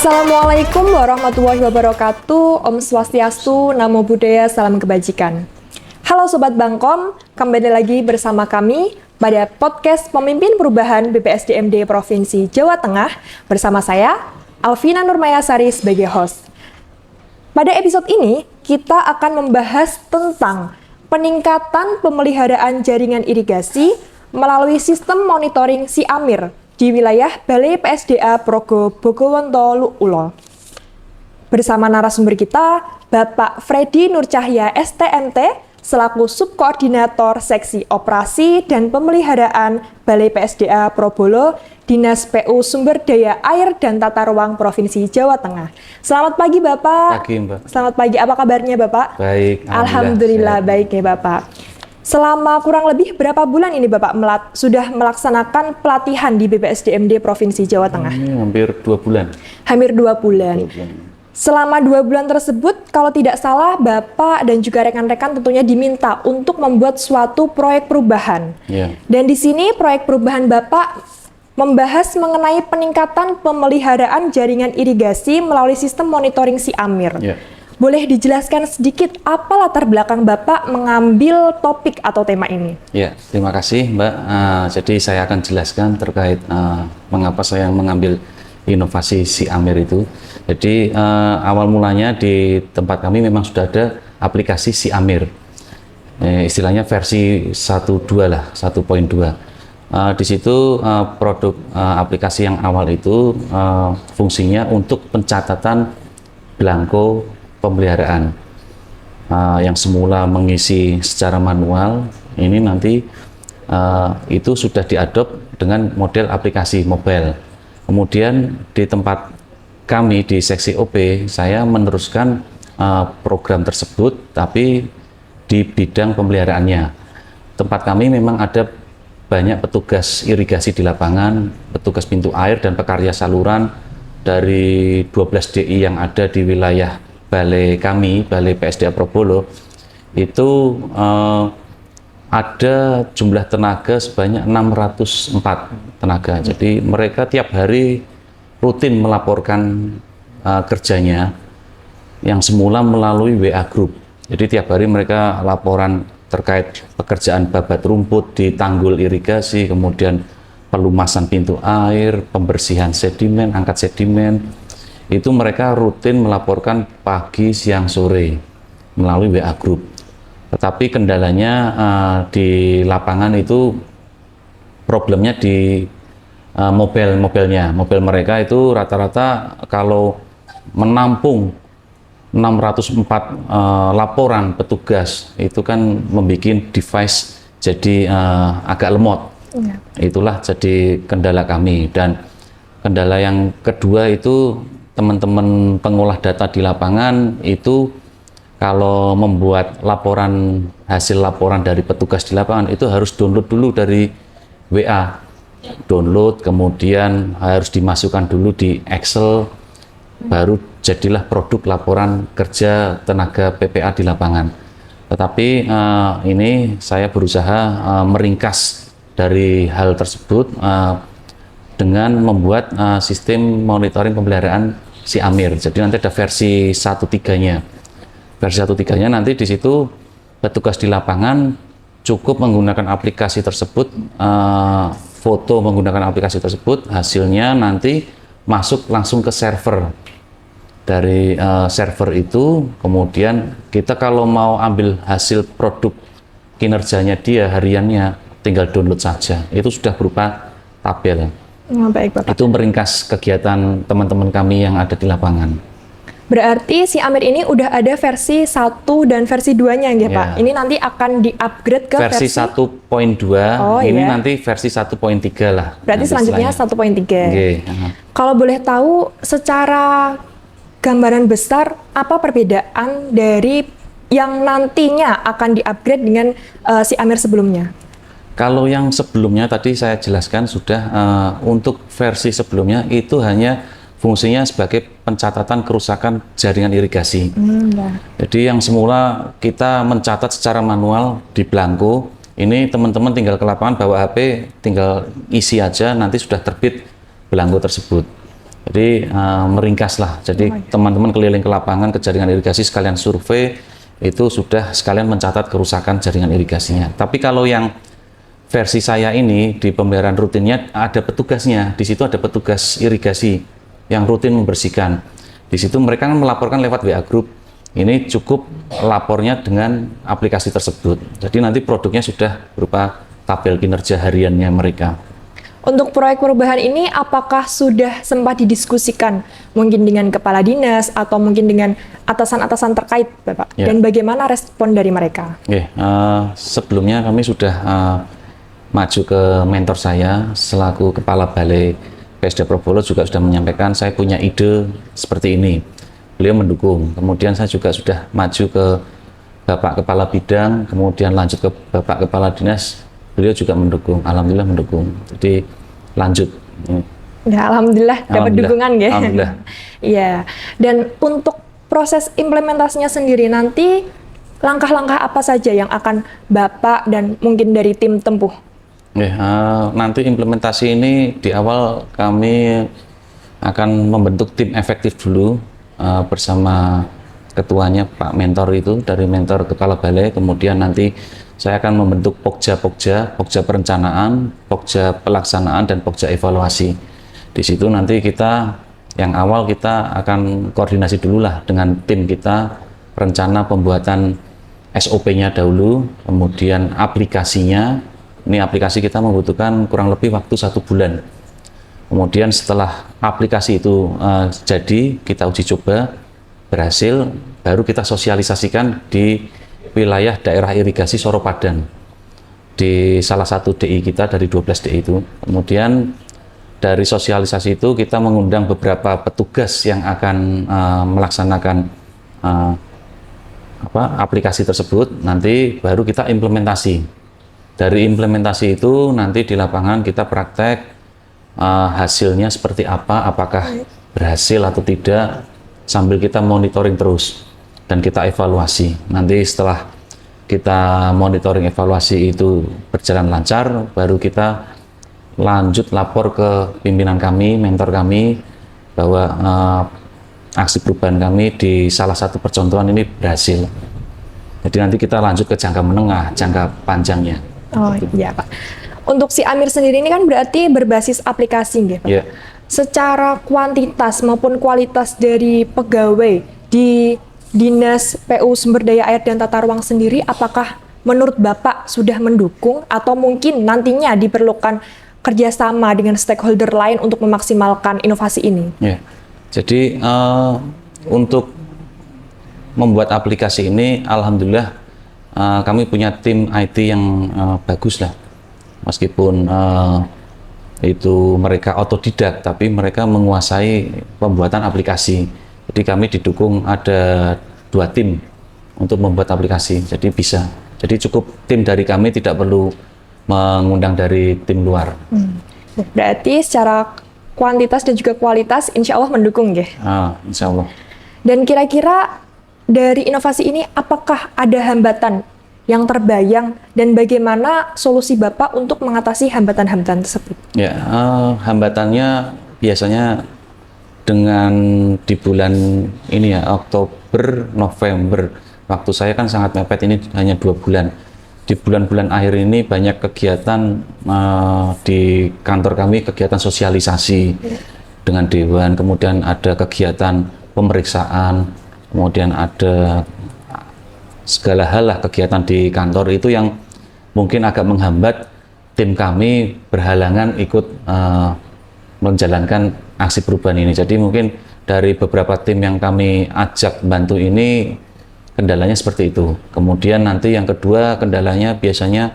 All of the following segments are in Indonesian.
Assalamualaikum warahmatullahi wabarakatuh. Om Swastiastu, Namo Buddhaya, salam kebajikan. Halo Sobat Bangkom, kembali lagi bersama kami pada podcast Pemimpin Perubahan BPSDMD Provinsi Jawa Tengah bersama saya, Alvina Nurmayasari sebagai host. Pada episode ini, kita akan membahas tentang peningkatan pemeliharaan jaringan irigasi melalui sistem monitoring SIAMIR di wilayah Balai PSDA Progo Bogowonto Ulo. Bersama narasumber kita, Bapak Freddy Nurcahya STMT, selaku Subkoordinator Seksi Operasi dan Pemeliharaan Balai PSDA Probolo, Dinas PU Sumber Daya Air dan Tata Ruang Provinsi Jawa Tengah. Selamat pagi Bapak. Pagi Mbak. Selamat pagi, apa kabarnya Bapak? Baik. Alhamdulillah baik ya Bapak. Selama kurang lebih berapa bulan ini Bapak sudah melaksanakan pelatihan di BPSDMD Provinsi Jawa Tengah? Hampir 2 bulan. Hampir 2 bulan. Selama 2 bulan tersebut, kalau tidak salah, Bapak dan juga rekan-rekan tentunya diminta untuk membuat suatu proyek perubahan. Ya. Dan di sini proyek perubahan Bapak membahas mengenai peningkatan pemeliharaan jaringan irigasi melalui sistem monitoring SIAMIR. Ya. Boleh dijelaskan sedikit apa latar belakang Bapak mengambil topik atau tema ini? Ya, terima kasih Mbak. Jadi saya akan jelaskan terkait mengapa saya mengambil inovasi SIAMIR itu. Jadi awal mulanya di tempat kami memang sudah ada aplikasi SIAMIR. Istilahnya versi 1.2 lah, 1.2. Di situ produk aplikasi yang awal itu fungsinya untuk pencatatan belangko pemeliharaan. Yang semula mengisi secara manual, ini nanti itu sudah diadop dengan model aplikasi mobile. Kemudian di tempat kami di seksi OP, saya meneruskan program tersebut, tapi di bidang pemeliharaannya. Tempat kami memang ada banyak petugas irigasi di lapangan, petugas pintu air dan pekarya saluran dari 12 DI yang ada di wilayah balai kami, Balai PSDA Probolo, itu ada jumlah tenaga sebanyak 604 tenaga. Jadi mereka tiap hari rutin melaporkan kerjanya yang semula melalui WA Group. Jadi tiap hari mereka laporan terkait pekerjaan babat rumput di tanggul irigasi, kemudian pelumasan pintu air, pembersihan sedimen, angkat sedimen. Itu mereka rutin melaporkan pagi, siang, sore melalui WA Group. Tetapi kendalanya di lapangan itu problemnya di mobilnya. Mobil mereka itu rata-rata kalau menampung 604 laporan petugas itu kan membuat device jadi agak lemot. Ya. Itulah jadi kendala kami. Dan kendala yang kedua itu teman-teman pengolah data di lapangan itu kalau membuat laporan, hasil laporan dari petugas di lapangan itu harus download dulu dari WA. Download, kemudian harus dimasukkan dulu di Excel, baru jadilah produk laporan kerja tenaga PPA di lapangan. Tetapi ini saya berusaha meringkas dari hal tersebut dengan membuat sistem monitoring pemeliharaan SIAMIR. Jadi nanti ada versi 1.3-nya. Versi 1.3-nya nanti di situ petugas di lapangan cukup menggunakan aplikasi tersebut, foto menggunakan aplikasi tersebut, hasilnya nanti masuk langsung ke server. Dari server itu, kemudian kita kalau mau ambil hasil produk kinerjanya dia hariannya, tinggal download saja. Itu sudah berupa tabel. Baik, Bapak. Itu meringkas kegiatan teman-teman kami yang ada di lapangan. Berarti SIAMIR ini udah ada versi 1 dan versi 2-nya ya, Pak? Ini nanti akan di-upgrade ke versi 1.2, ini nanti versi 1.3 lah. Berarti selanjutnya 1.3. Okay. Kalau boleh tahu, secara gambaran besar, apa perbedaan dari yang nantinya akan di-upgrade dengan SIAMIR sebelumnya? Kalau yang sebelumnya tadi saya jelaskan sudah, untuk versi sebelumnya itu hanya fungsinya sebagai pencatatan kerusakan jaringan irigasi. Jadi yang semula kita mencatat secara manual di belangko, ini teman-teman tinggal ke lapangan bawa HP, tinggal isi aja, nanti sudah terbit belangko tersebut. Jadi meringkas lah. Jadi teman-teman keliling ke lapangan ke jaringan irigasi sekalian survei itu sudah sekalian mencatat kerusakan jaringan irigasinya. Tapi kalau yang versi saya ini di pemeliharaan rutinnya ada petugasnya. Di situ ada petugas irigasi yang rutin membersihkan. Di situ mereka kan melaporkan lewat WA Group. Ini cukup lapornya dengan aplikasi tersebut. Jadi nanti produknya sudah berupa tabel kinerja hariannya mereka. Untuk proyek perubahan ini, apakah sudah sempat didiskusikan mungkin dengan kepala dinas atau mungkin dengan atasan-atasan terkait, Bapak? Ya. Dan bagaimana respon dari mereka? Sebelumnya kami sudah maju ke mentor saya selaku kepala balai PSD Probolog juga sudah menyampaikan saya punya ide seperti ini. Beliau mendukung. Kemudian saya juga sudah maju ke Bapak Kepala Bidang, kemudian lanjut ke Bapak Kepala Dinas. Beliau juga mendukung, alhamdulillah mendukung. Jadi lanjut. Ya, alhamdulillah dapat dukungan ya. Alhamdulillah. Iya. Dan untuk proses implementasinya sendiri nanti langkah-langkah apa saja yang akan Bapak dan mungkin dari tim tempuh? Nanti implementasi ini di awal kami akan membentuk tim efektif dulu bersama ketuanya Pak Mentor itu dari Mentor Kepala Balai, kemudian nanti saya akan membentuk Pokja perencanaan, Pokja pelaksanaan, dan Pokja evaluasi. Di situ nanti kita, yang awal kita akan koordinasi dulu lah dengan tim kita, rencana pembuatan SOP-nya dahulu, kemudian aplikasinya. Ini aplikasi kita membutuhkan kurang lebih waktu 1 bulan. Kemudian setelah aplikasi itu jadi, kita uji coba, berhasil, baru kita sosialisasikan di wilayah daerah irigasi Soropadan di salah satu DI kita dari 12 DI itu. Kemudian dari sosialisasi itu kita mengundang beberapa petugas yang akan melaksanakan aplikasi tersebut. Nanti baru kita implementasi. Dari implementasi itu nanti di lapangan kita praktek hasilnya seperti apa, apakah berhasil atau tidak, sambil kita monitoring terus. Dan kita evaluasi. Nanti setelah kita monitoring evaluasi itu berjalan lancar, baru kita lanjut lapor ke pimpinan kami, mentor kami, bahwa aksi perubahan kami di salah satu percontohan ini berhasil. Jadi nanti kita lanjut ke jangka menengah, jangka panjangnya. Oh iya Pak. Untuk si Amir sendiri ini kan berarti berbasis aplikasi nggih Pak? Yeah. Secara kuantitas maupun kualitas dari pegawai di Dinas PU Sumber Daya Air dan Tata Ruang sendiri, apakah menurut Bapak sudah mendukung atau mungkin nantinya diperlukan kerjasama dengan stakeholder lain untuk memaksimalkan inovasi ini? Ya, jadi untuk membuat aplikasi ini, alhamdulillah kami punya tim IT yang bagus lah. Meskipun itu mereka otodidak, tapi mereka menguasai pembuatan aplikasi. Jadi kami didukung ada 2 tim untuk membuat aplikasi, jadi bisa. Jadi cukup tim dari kami, tidak perlu mengundang dari tim luar. Berarti secara kuantitas dan juga kualitas insya Allah mendukung ya? Insya Allah. Dan kira-kira dari inovasi ini apakah ada hambatan yang terbayang dan bagaimana solusi Bapak untuk mengatasi hambatan-hambatan tersebut? Ya, hambatannya biasanya dengan di bulan ini ya, Oktober, November, waktu saya kan sangat mepet, ini hanya 2 bulan. Di bulan-bulan akhir ini banyak kegiatan di kantor kami, kegiatan sosialisasi dengan Dewan, kemudian ada kegiatan pemeriksaan, kemudian ada segala hal lah kegiatan di kantor itu yang mungkin agak menghambat tim kami berhalangan ikut menjalankan aksi perubahan ini. Jadi mungkin dari beberapa tim yang kami ajak bantu ini kendalanya seperti itu. Kemudian nanti yang kedua kendalanya biasanya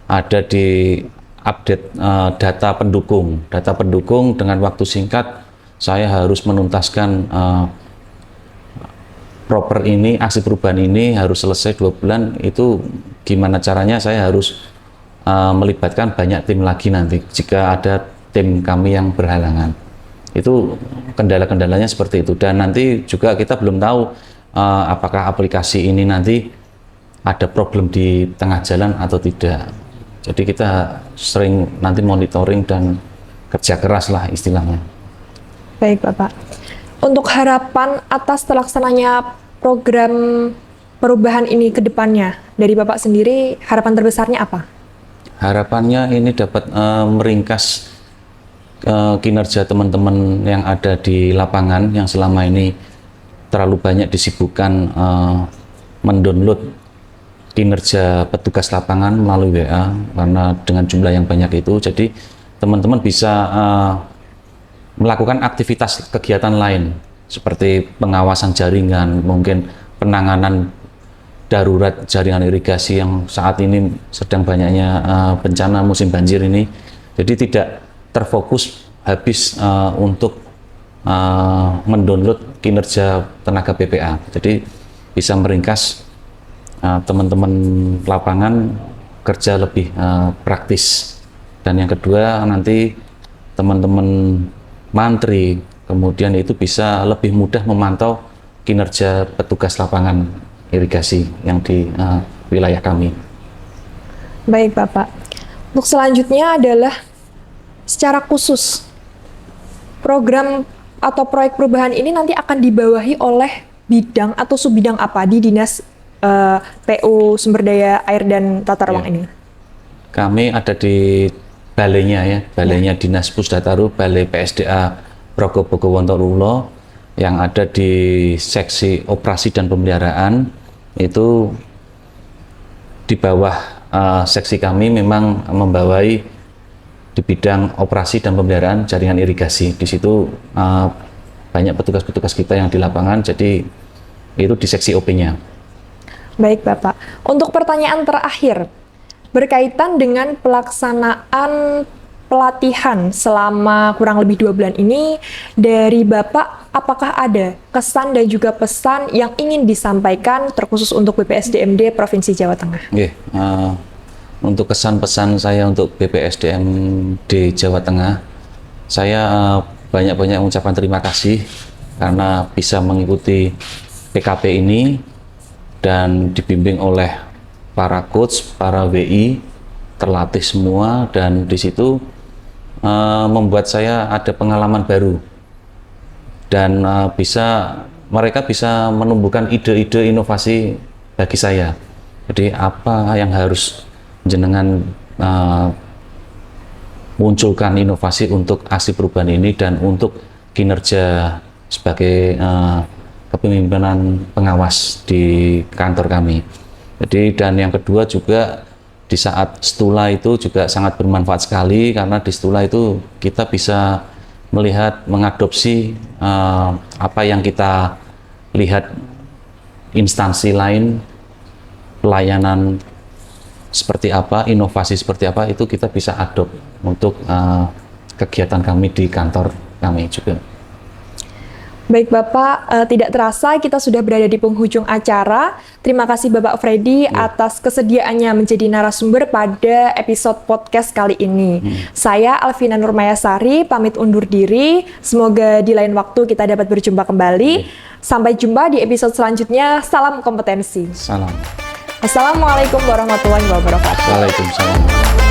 ada di update data pendukung. Data pendukung dengan waktu singkat saya harus menuntaskan proper ini, aksi perubahan ini harus selesai 2 bulan. Itu gimana caranya, saya harus melibatkan banyak tim lagi nanti jika ada tim kami yang berhalangan. Itu kendala-kendalanya seperti itu. Dan nanti juga kita belum tahu apakah aplikasi ini nanti ada problem di tengah jalan atau tidak. Jadi kita sering nanti monitoring dan kerja keras lah istilahnya. Baik, Bapak. Untuk harapan atas terlaksananya program perubahan ini ke depannya, dari Bapak sendiri, harapan terbesarnya apa? Harapannya ini dapat meringkas kinerja teman-teman yang ada di lapangan yang selama ini terlalu banyak disibukkan mendownload kinerja petugas lapangan melalui WA, karena dengan jumlah yang banyak itu, jadi teman-teman bisa melakukan aktivitas kegiatan lain seperti pengawasan jaringan, mungkin penanganan darurat jaringan irigasi yang saat ini sedang banyaknya bencana musim banjir ini. Jadi tidak terfokus habis untuk mendownload kinerja tenaga BPA. Jadi bisa meringkas teman-teman lapangan kerja lebih praktis. Dan yang kedua, nanti teman-teman mantri kemudian itu bisa lebih mudah memantau kinerja petugas lapangan irigasi yang di wilayah kami. Baik, Bapak. Untuk selanjutnya adalah secara khusus program atau proyek perubahan ini nanti akan dibawahi oleh bidang atau subbidang apa di Dinas PU Sumber Daya Air dan Tata Ruang ini? Kami ada di balainya balainya Dinas Pusdataru, Balai PSDA Progobogo Wontolulo yang ada di seksi operasi dan pemeliharaan. Itu di bawah seksi kami memang membawai di bidang operasi dan pemeliharaan jaringan irigasi. Di situ banyak petugas-petugas kita yang di lapangan, jadi itu di seksi OP-nya. Baik, Bapak. Untuk pertanyaan terakhir, berkaitan dengan pelaksanaan pelatihan selama kurang lebih 2 bulan ini, dari Bapak, apakah ada kesan dan juga pesan yang ingin disampaikan terkhusus untuk BPSDMD Provinsi Jawa Tengah? Untuk kesan pesan saya untuk BPSDMD Jawa Tengah, saya banyak-banyak mengucapkan terima kasih karena bisa mengikuti PKP ini dan dibimbing oleh para coach, para WI, terlatih semua, dan di situ membuat saya ada pengalaman baru dan mereka bisa menumbuhkan ide-ide inovasi bagi saya. Jadi apa yang harus jenengan munculkan inovasi untuk aksi perubahan ini dan untuk kinerja sebagai kepemimpinan pengawas di kantor kami. Jadi, dan yang kedua juga di saat Stula itu juga sangat bermanfaat sekali, karena di Stula itu kita bisa melihat, mengadopsi apa yang kita lihat instansi lain, pelayanan seperti apa, inovasi seperti apa, itu kita bisa adopt untuk kegiatan kami di kantor kami juga. Baik, Bapak, tidak terasa kita sudah berada di penghujung acara. Terima kasih Bapak Freddy atas kesediaannya menjadi narasumber pada episode podcast kali ini. Saya Alvina Nurmayasari pamit undur diri. Semoga di lain waktu kita dapat berjumpa kembali. Sampai jumpa di episode selanjutnya. Salam kompetensi. Salam. Assalamualaikum warahmatullahi wabarakatuh. Waalaikumsalam.